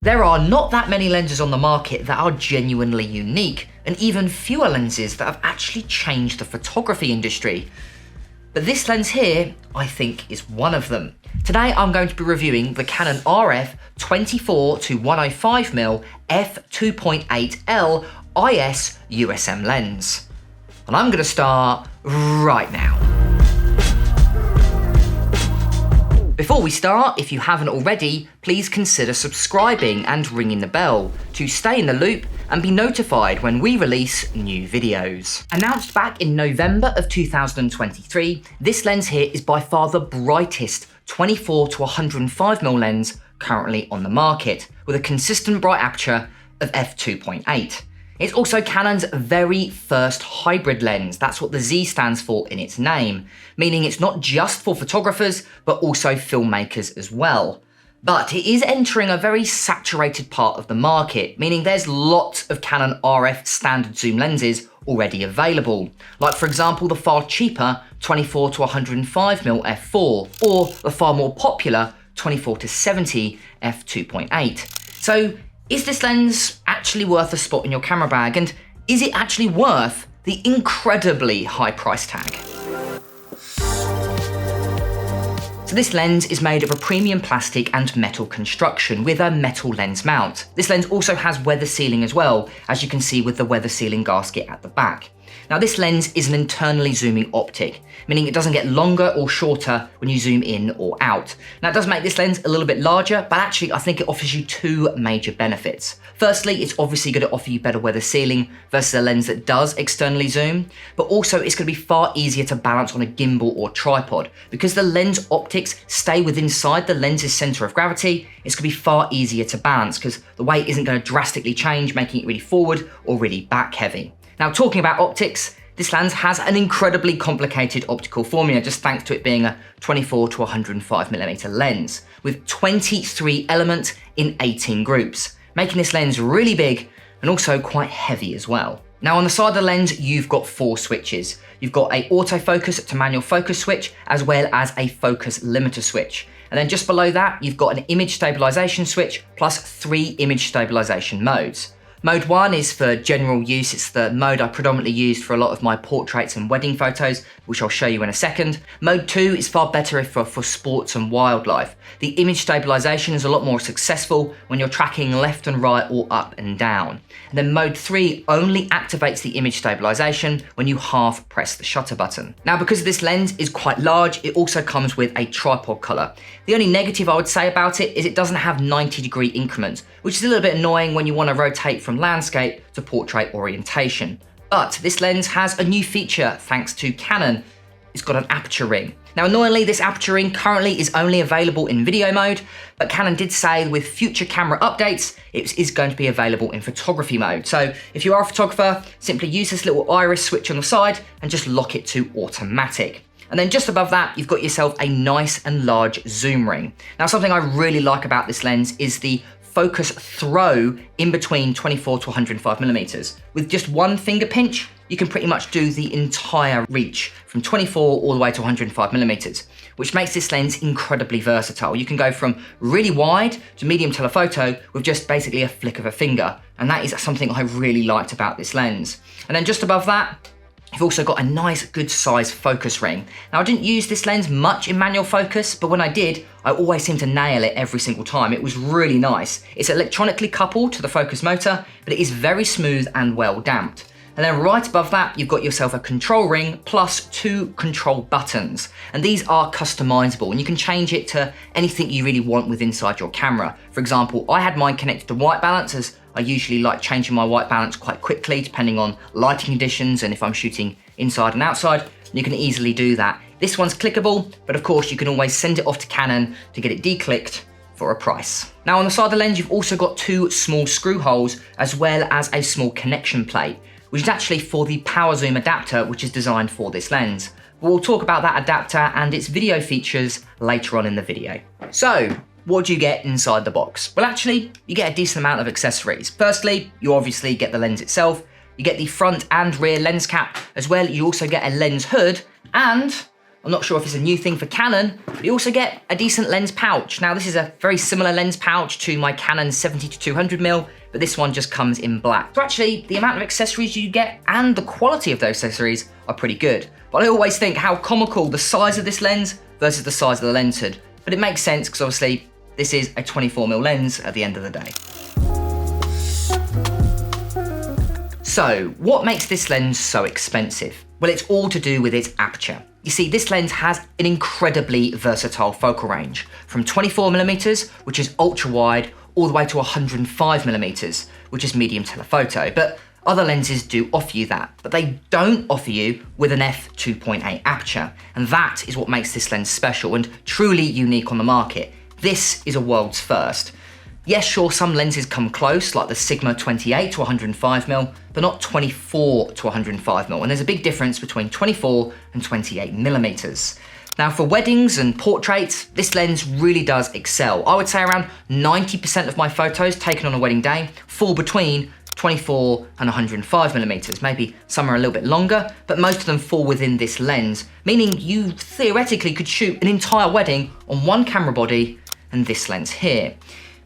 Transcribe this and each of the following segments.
There are not that many lenses on the market that are genuinely unique, and even fewer lenses that have actually changed the photography industry. But this lens here, I think, is one of them. Today I'm going to be reviewing the Canon RF 24-105mm f2.8L IS USM lens. And I'm going to start right now. Before we start, if you haven't already, please consider subscribing and ringing the bell to stay in the loop and be notified when we release new videos. Announced back in November of 2023, this lens here is by far the brightest 24-105mm lens currently on the market, with a consistent bright aperture of f2.8. It's also Canon's very first hybrid lens. That's what the Z stands for in its name, meaning it's not just for photographers, but also filmmakers as well. But it is entering a very saturated part of the market, meaning there's lots of Canon RF standard zoom lenses already available. Like for example, the far cheaper 24-105mm f4, or the far more popular 24-70 f2.8. So is this lens actually worth a spot in your camera bag? And is it actually worth the incredibly high price tag? So this lens is made of a premium plastic and metal construction with a metal lens mount. This lens also has weather sealing as well, as you can see with the weather sealing gasket at the back. Now this lens is an internally zooming optic, meaning it doesn't get longer or shorter when you zoom in or out. Now it does make this lens a little bit larger, but actually I think it offers you two major benefits. Firstly, it's obviously going to offer you better weather sealing versus a lens that does externally zoom, but also it's going to be far easier to balance on a gimbal or tripod. Because the lens optics stay within inside the lens's center of gravity, it's going to be far easier to balance because the weight isn't going to drastically change, making it really forward or really back heavy. Now talking about optics, this lens has an incredibly complicated optical formula just thanks to it being a 24-105mm lens with 23 elements in 18 groups, making this lens really big and also quite heavy as well. Now on the side of the lens, you've got 4 switches. You've got a autofocus to manual focus switch, as well as a focus limiter switch. And then just below that, you've got an image stabilization switch plus 3 image stabilization modes. Mode 1 is for general use. It's the mode I predominantly used for a lot of my portraits and wedding photos, which I'll show you in a second. Mode 2 is far better for sports and wildlife. The image stabilization is a lot more successful when you're tracking left and right or up and down. And then mode 3 only activates the image stabilization when you half press the shutter button. Now because this lens is quite large, it also comes with a tripod collar. The only negative I would say about it is it doesn't have 90-degree increments, which is a little bit annoying when you want to rotate from landscape to portrait orientation. But this lens has a new feature thanks to Canon. It's got an aperture ring. Now annoyingly, this aperture ring currently is only available in video mode, but Canon did say with future camera updates, it is going to be available in photography mode. So if you are a photographer, simply use this little iris switch on the side and just lock it to automatic. And then just above that, you've got yourself a nice and large zoom ring. Now something I really like about this lens is the focus throw in between 24-105mm. With just one finger pinch, you can pretty much do the entire reach from 24 all the way to 105mm, which makes this lens incredibly versatile. You can go from really wide to medium telephoto with just basically a flick of a finger. And that is something I really liked about this lens. And then just above that, you've also got a nice good size focus ring. Now I didn't use this lens much in manual focus, but when I did, I always seemed to nail it every single time. It was really nice. It's electronically coupled to the focus motor, but it is very smooth and well damped. And then right above that, you've got yourself a control ring plus 2 control buttons. And these are customizable and you can change it to anything you really want with inside your camera. For example, I had mine connected to white balance, as I usually like changing my white balance quite quickly depending on lighting conditions and if I'm shooting inside and outside. You can easily do that. This one's clickable, but of course you can always send it off to Canon to get it declicked for a price. Now on the side of the lens, you've also got 2 small screw holes as well as a small connection plate, which is actually for the power zoom adapter, which is designed for this lens. We'll talk about that adapter and its video features later on in the video. So, what do you get inside the box? Well, actually, you get a decent amount of accessories. Firstly, you obviously get the lens itself, you get the front and rear lens cap, as well you also get a lens hood, and I'm not sure if it's a new thing for Canon, but you also get a decent lens pouch. Now this is a very similar lens pouch to my Canon 70-200mm, but this one just comes in black. So actually, the amount of accessories you get and the quality of those accessories are pretty good. But I always think how comical the size of this lens versus the size of the lens hood. But it makes sense because obviously this is a 24mm lens at the end of the day. So what makes this lens so expensive? Well, it's all to do with its aperture. You see, this lens has an incredibly versatile focal range, from 24mm, which is ultra wide, all the way to 105mm, which is medium telephoto. But other lenses do offer you that, but they don't offer you with an f2.8 aperture. And that is what makes this lens special and truly unique on the market. This is a world's first. Yes, sure, some lenses come close, like the Sigma 28 to 105mm, but not 24 to 105mm. And there's a big difference between 24 and 28mm. Now for weddings and portraits, this lens really does excel. I would say around 90% of my photos taken on a wedding day fall between 24 and 105mm. Maybe some are a little bit longer, but most of them fall within this lens, meaning you theoretically could shoot an entire wedding on one camera body and this lens here.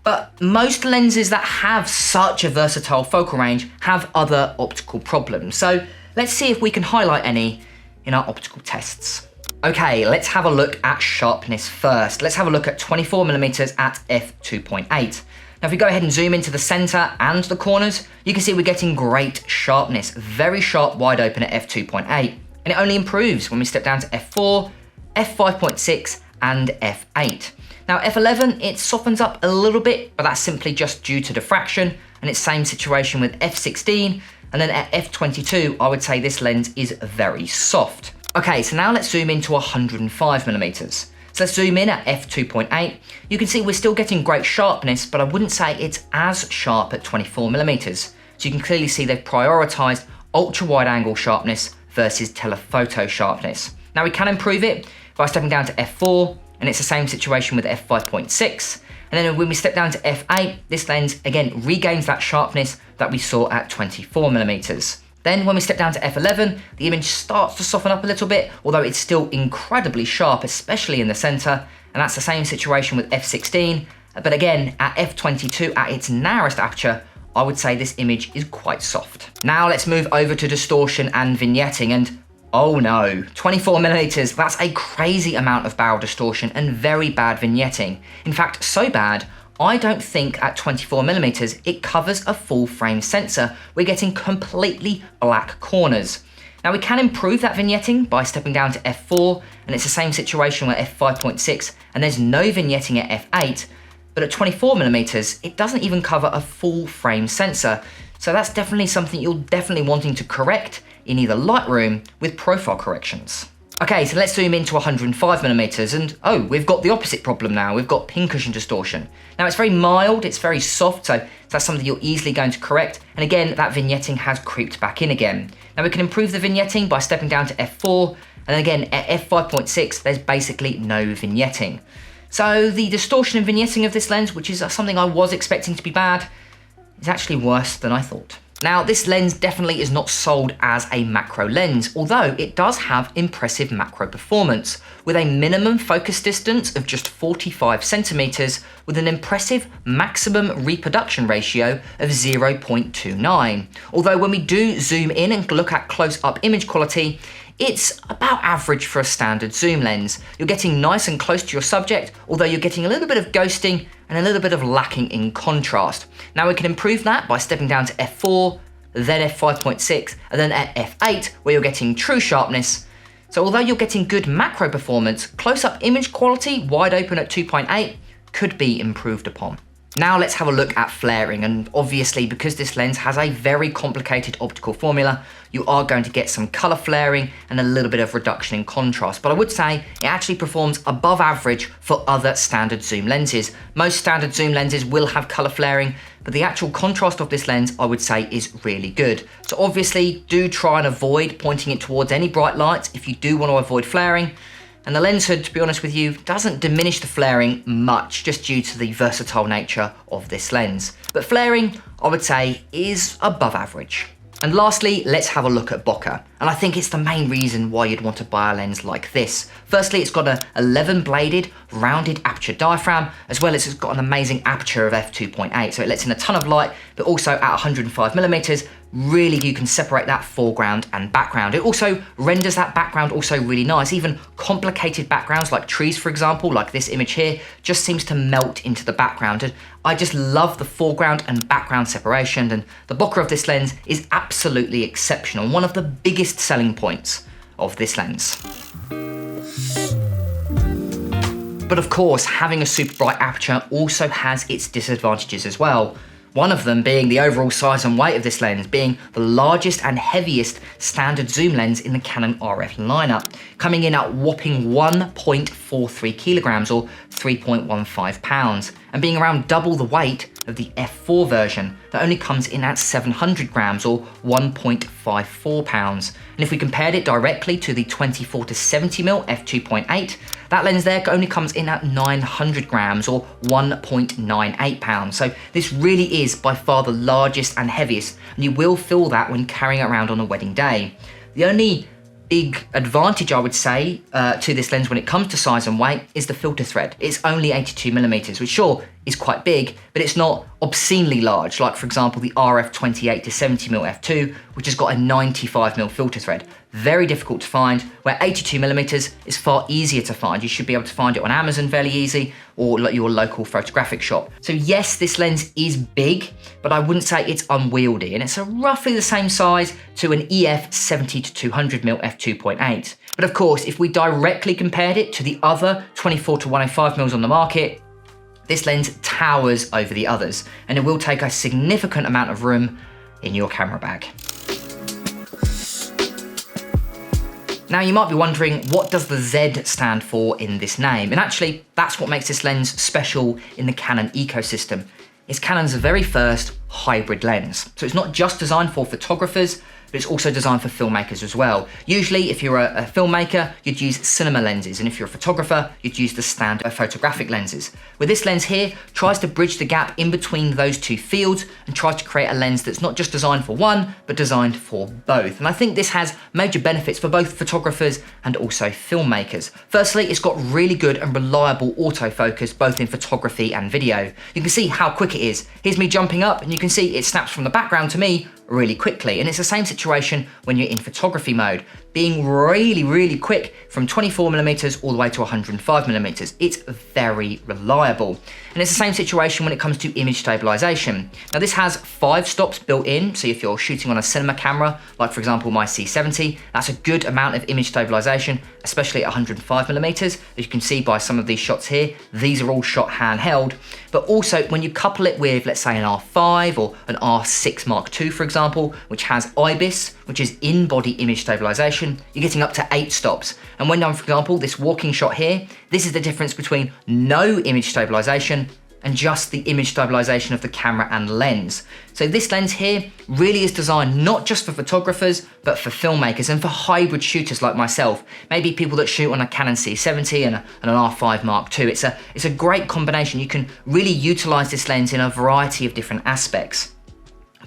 But most lenses that have such a versatile focal range have other optical problems. So let's see if we can highlight any in our optical tests. Okay, let's have a look at sharpness first. Let's have a look at 24mm at f2.8. Now if we go ahead and zoom into the center and the corners, you can see we're getting great sharpness, very sharp wide open at f2.8. And it only improves when we step down to f4, f5.6 and f8. Now f11, it softens up a little bit, but that's simply just due to diffraction, and it's same situation with f16, and then at f22, I would say this lens is very soft. Okay, so now let's zoom into 105mm. So let's zoom in at f2.8. You can see we're still getting great sharpness, but I wouldn't say it's as sharp at 24mm. So you can clearly see they've prioritized ultra wide angle sharpness versus telephoto sharpness. Now we can improve it by stepping down to f4, and it's the same situation with f5.6. And then when we step down to f8, this lens again regains that sharpness that we saw at 24mm. Then when we step down to f11, the image starts to soften up a little bit, although it's still incredibly sharp, especially in the center. And that's the same situation with f16. But again, at f22, at its narrowest aperture, I would say this image is quite soft. Now let's move over to distortion and vignetting, and oh no, 24mm, that's a crazy amount of barrel distortion and very bad vignetting. In fact, so bad, I don't think at 24mm it covers a full frame sensor. We're getting completely black corners. Now we can improve that vignetting by stepping down to f4, and it's the same situation with f5.6, and there's no vignetting at f8, but at 24mm, it doesn't even cover a full frame sensor. So that's definitely something you're definitely wanting to correct in either Lightroom with profile corrections. Okay, so let's zoom into 105mm, and oh, we've got the opposite problem now. We've got pincushion distortion. Now it's very mild, it's very soft, so that's something you're easily going to correct. And again, that vignetting has creeped back in again. Now we can improve the vignetting by stepping down to f4, and again, at f5.6, there's basically no vignetting. So the distortion and vignetting of this lens, which is something I was expecting to be bad, is actually worse than I thought. Now, this lens definitely is not sold as a macro lens, although it does have impressive macro performance, with a minimum focus distance of just 45 centimeters, with an impressive maximum reproduction ratio of 0.29. Although when we do zoom in and look at close-up image quality, it's about average for a standard zoom lens. You're getting nice and close to your subject, although you're getting a little bit of ghosting and a little bit of lacking in contrast. Now we can improve that by stepping down to f4, then f5.6, and then at f8, where you're getting true sharpness. So although you're getting good macro performance, close-up image quality, wide open at 2.8, could be improved upon. Now let's have a look at flaring, and obviously because this lens has a very complicated optical formula, you are going to get some color flaring and a little bit of reduction in contrast, but I would say it actually performs above average for other standard zoom lenses. Most standard zoom lenses will have color flaring, but the actual contrast of this lens I would say is really good. So obviously do try and avoid pointing it towards any bright lights if you do want to avoid flaring. And the lens hood, to be honest with you, doesn't diminish the flaring much just due to the versatile nature of this lens. But flaring, I would say, is above average. And lastly, let's have a look at bokeh. And I think it's the main reason why you'd want to buy a lens like this. Firstly, it's got a 11-bladed, rounded aperture diaphragm, as well as it's got an amazing aperture of f2.8. So it lets in a ton of light, but also at 105mm, really you can separate that foreground and background. It also renders that background also really nice. Even complicated backgrounds like trees, for example, like this image here, just seems to melt into the background. And I just love the foreground and background separation, and the bokeh of this lens is absolutely exceptional. One of the biggest selling points of this lens. But of course, having a super bright aperture also has its disadvantages as well. One of them being the overall size and weight of this lens, being the largest and heaviest standard zoom lens in the Canon RF lineup, coming in at whopping 1.43 kilograms or 3.15 pounds, and being around double the weight of the f4 version that only comes in at 700 grams or 1.54 pounds. And if we compared it directly to the 24 to 70mm f2.8, that lens there only comes in at 900 grams or 1.98 pounds. So this really is by far the largest and heaviest, and you will feel that when carrying it around on a wedding day. The only big advantage I would say to this lens when it comes to size and weight is the filter thread. It's only 82mm, which sure is quite big, but it's not obscenely large, like for example the RF 28 to 70mm f2, which has got a 95mm filter thread. Very difficult to find, where 82mm is far easier to find. You should be able to find it on Amazon fairly easy, or your local photographic shop. So yes, this lens is big, but I wouldn't say it's unwieldy, and it's roughly the same size to an EF 70 to 200mm f2.8. But of course, if we directly compared it to the other 24 to 105mm on the market, this lens towers over the others, and it will take a significant amount of room in your camera bag. Now you might be wondering, what does the Z stand for in this name? And actually, that's what makes this lens special in the Canon ecosystem. It's Canon's very first hybrid lens. So it's not just designed for photographers, but it's also designed for filmmakers as well. Usually, if you're a filmmaker, you'd use cinema lenses, and if you're a photographer, you'd use the standard photographic lenses. Where this lens here tries to bridge the gap in between those two fields and tries to create a lens that's not just designed for one, but designed for both. And I think this has major benefits for both photographers and also filmmakers. Firstly, it's got really good and reliable autofocus, both in photography and video. You can see how quick it is. Here's me jumping up, and you can see it snaps from the background to me really quickly. And it's the same situation when you're in photography mode, being really quick from 24mm all the way to 105mm. It's very reliable. And it's the same situation when it comes to image stabilization. Now this has 5 stops built in, so if you're shooting on a cinema camera, like for example my C70, that's a good amount of image stabilization, especially at 105mm. As you can see by some of these shots here, these are all shot handheld. But also when you couple it with, let's say, an R5 or an R6 Mark II, for example, which has IBIS, which is in-body image stabilization, you're getting up to 8 stops. And when done, for example, this walking shot here, this is the difference between no image stabilization and just the image stabilization of the camera and lens. So this lens here really is designed not just for photographers, but for filmmakers and for hybrid shooters like myself. Maybe people that shoot on a Canon C70 and an R5 Mark II. It's a great combination. You can really utilize this lens in a variety of different aspects.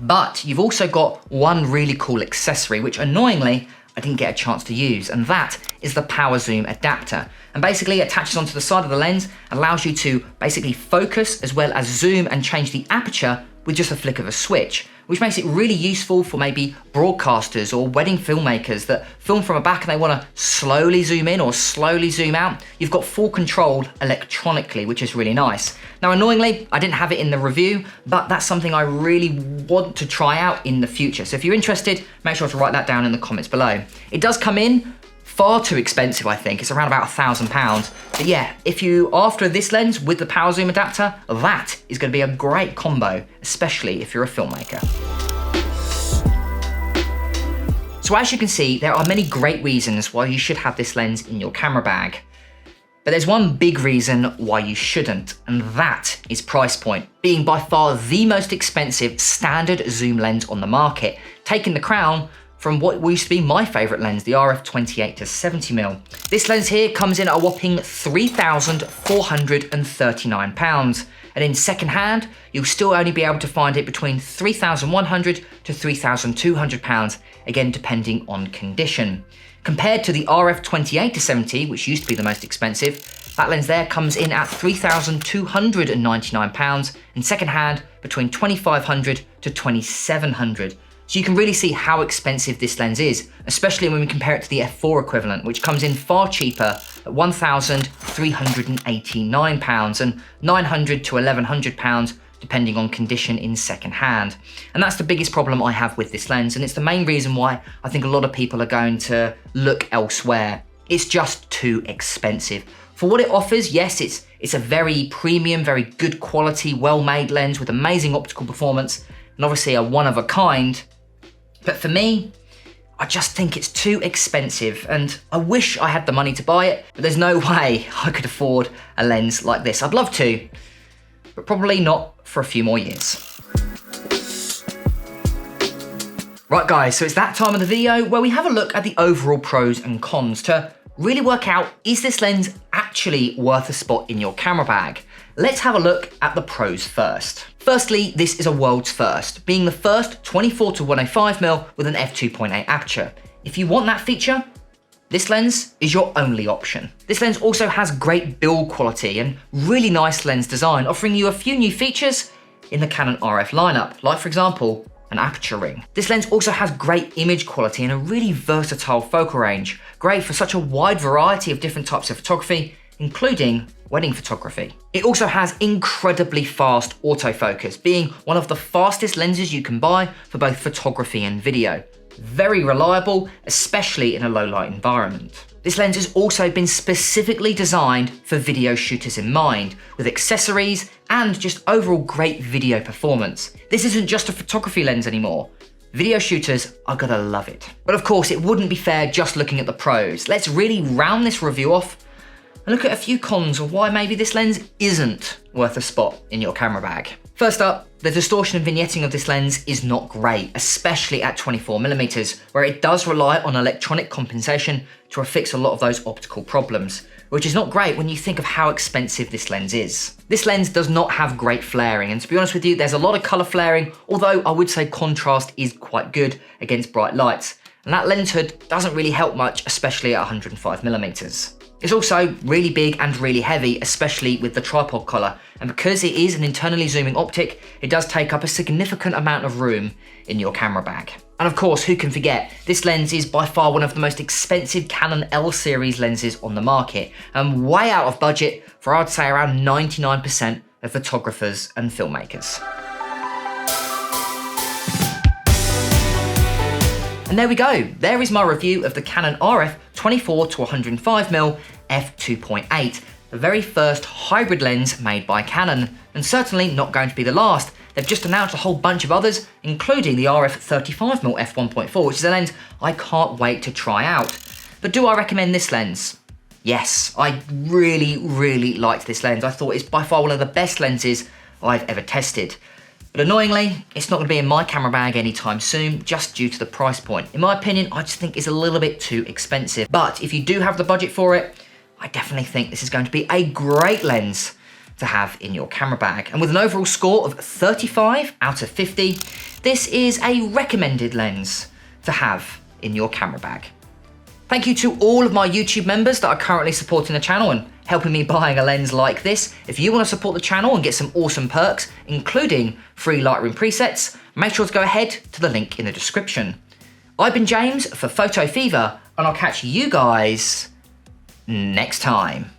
But you've also got one really cool accessory, which annoyingly, I didn't get a chance to use, and that is the power zoom adapter. And basically it attaches onto the side of the lens, allows you to basically focus as well as zoom and change the aperture with just a flick of a switch, which makes it really useful for maybe broadcasters or wedding filmmakers that film from a back and they want to slowly zoom in or slowly zoom out. You've got full control electronically, which is really nice. Now, annoyingly, I didn't have it in the review, but that's something I really want to try out in the future. So if you're interested, make sure to write that down in the comments below. It does come in far too expensive, I think. It's around about £1,000. But yeah, if you are after this lens with the power zoom adapter, that is going to be a great combo, especially if you're a filmmaker. So as you can see, there are many great reasons why you should have this lens in your camera bag. But there's one big reason why you shouldn't, and that is price point, being by far the most expensive standard zoom lens on the market, taking the crown from what used to be my favorite lens, the RF 28 to 70mm. This lens here comes in at a whopping £3,439. and in second-hand, you'll still only be able to find it between £3,100 to £3,200, again depending on condition. Compared to the RF 28-70, which used to be the most expensive, that lens there comes in at £3,299, and second-hand between £2,500 to £2,700. So you can really see how expensive this lens is, especially when we compare it to the f4 equivalent, which comes in far cheaper at £1,389 and £900 to £1,100, depending on condition in second hand. And that's the biggest problem I have with this lens, and it's the main reason why I think a lot of people are going to look elsewhere. It's just too expensive. For what it offers, yes, it's a very premium, very good quality, well-made lens with amazing optical performance, and obviously a one-of-a-kind. But for me, I just think it's too expensive, and I wish I had the money to buy it, but there's no way I could afford a lens like this. I'd love to, but probably not for a few more years. Right guys, so it's that time of the video where we have a look at the overall pros and cons to really work out, is this lens actually worth a spot in your camera bag? Let's have a look at the pros first. Firstly, this is a world's first, being the first 24-105mm with an f2.8 aperture. If you want that feature, this lens is your only option. This lens also has great build quality and really nice lens design, offering you a few new features in the Canon RF lineup, like for example, an aperture ring. This lens also has great image quality and a really versatile focal range, great for such a wide variety of different types of photography, including wedding photography. It also has incredibly fast autofocus, being one of the fastest lenses you can buy for both photography and video. Very reliable, especially in a low light environment. This lens has also been specifically designed for video shooters in mind, with accessories and just overall great video performance. This isn't just a photography lens anymore. Video shooters are gonna love it. But of course, it wouldn't be fair just looking at the pros. Let's really round this review off and look at a few cons of why maybe this lens isn't worth a spot in your camera bag. First up, the distortion and vignetting of this lens is not great, especially at 24mm, where it does rely on electronic compensation to fix a lot of those optical problems, which is not great when you think of how expensive this lens is. This lens does not have great flaring, and to be honest with you, there's a lot of color flaring, although I would say contrast is quite good against bright lights, and that lens hood doesn't really help much, especially at 105mm. It's also really big and really heavy, especially with the tripod collar, and because it is an internally zooming optic, it does take up a significant amount of room in your camera bag. And of course, who can forget, this lens is by far one of the most expensive Canon L series lenses on the market, and way out of budget for I'd say around 99% of photographers and filmmakers. And there we go, there is my review of the Canon RF 24-105mm f2.8, the very first hybrid lens made by Canon, and certainly not going to be the last. They've just announced a whole bunch of others, including the RF 35mm f1.4, which is a lens I can't wait to try out. But do I recommend this lens? Yes, I really liked this lens. I thought it's by far one of the best lenses I've ever tested. But annoyingly, it's not going to be in my camera bag anytime soon, just due to the price point. In my opinion, I just think it's a little bit too expensive. But if you do have the budget for it, I definitely think this is going to be a great lens to have in your camera bag. And with an overall score of 35 out of 50, this is a recommended lens to have in your camera bag. Thank you to all of my YouTube members that are currently supporting the channel and helping me buying a lens like this. If you want to support the channel and get some awesome perks, including free Lightroom presets, make sure to go ahead to the link in the description. I've been James for Photo Fever, and I'll catch you guys next time.